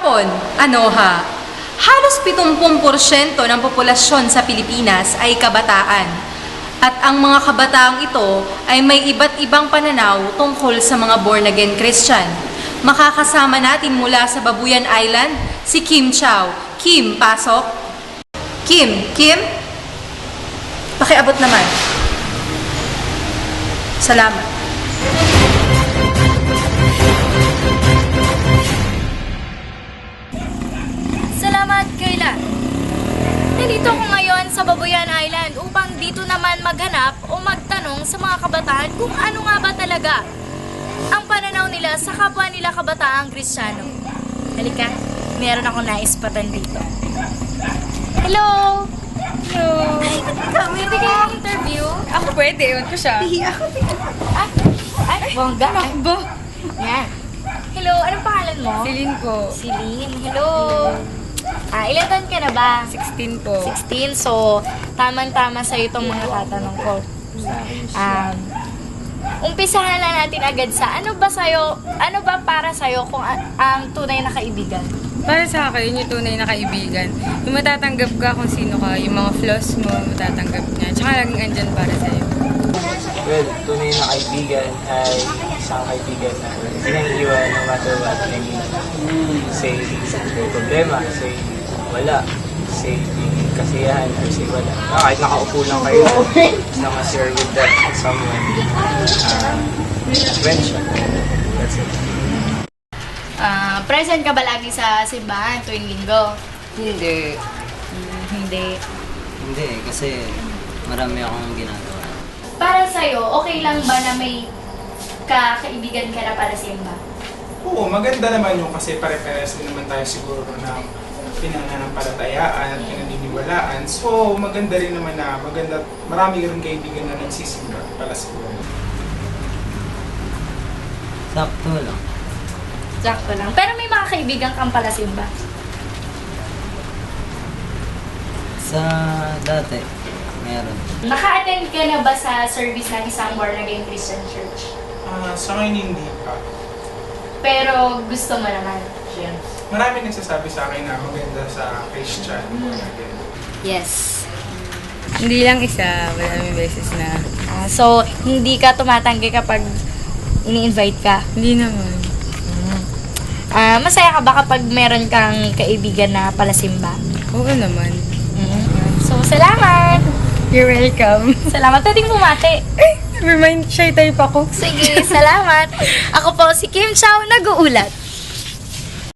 hapon, Anoha. Halos 70% ng populasyon sa Pilipinas ay kabataan. At ang mga kabataang ito ay may iba't ibang pananaw tungkol sa mga born-again Christian. Makakasama natin mula sa Babuyan Island, si Kim Chow. Kim, pasok. Kim? Pakiabot naman. Salamat. Salamat, Kayla. Nandito ako ngayon sa Babuyan Island upang dito naman maghanap o magtanong sa mga kabataan kung ano nga ba talaga ang pananaw nila sa kapwa nila kabataang Kristiyano. Halika, meron ako naispatan dito. Hello! Hello! May bigay ng interview? Ako pwede, ewan ko siya. Ay, bongga. Takbo! Yan. Hello, anong pangalan mo? Silin ko. Celine. Hello. Ilan taon ka na ba? 16 po. 16. So, tamang-tama sa'yo itong mga tatanong ko. Umpisahan na natin agad sa ano ba para sa'yo kung ang tunay na kaibigan? Para sa akin, yung tunay na kaibigan, yung matatanggap ka kung sino ka, yung mga flaws mo, matatanggap niya. Tsaka laging andyan para sa'yo. Well, tunay na kaibigan ay isang kaibigan na hindi nang iwan no matter what. I mean, say may problema, say wala, say kasiyahan, or say wala. Kahit nakaupo lang kayo, as long as you're with that someone, friendship. That's it. Present ka ba lagi sa simbahan tuwing linggo? Hindi. Hindi. Hindi, kasi marami akong ginagawa. Para sa'yo, okay lang ba na may kaibigan ka na para simba? Oo, maganda naman yung kasi pare-pares din naman tayo siguro ng pinananampalatayaan at pinaniniwalaan. So, maganda rin naman na marami rin kaibigan na nagsisimba pala siguro. Sakto lang. Sakto lang. Pero may mga kaibigan kang pala simba? Sa dati, meron. Naka-attend ka na ba sa service ng isang born-again Christian church? Sa ngayon hindi pa. Pero gusto mo naman. Marami nagsasabi sa akin na maganda sa Christian. Yes. Hindi lang isa, maraming beses na. So, hindi ka tumatanggi kapag ini-invite ka? Hindi naman. Masaya ka ba kapag meron kang kaibigan na palasimba? Oo naman. So, salamat! You're welcome. Salamat. Pwedeng bumati. Never mind, shy type ako. Sige, salamat. Ako po si Kim Chow, nag-uulat.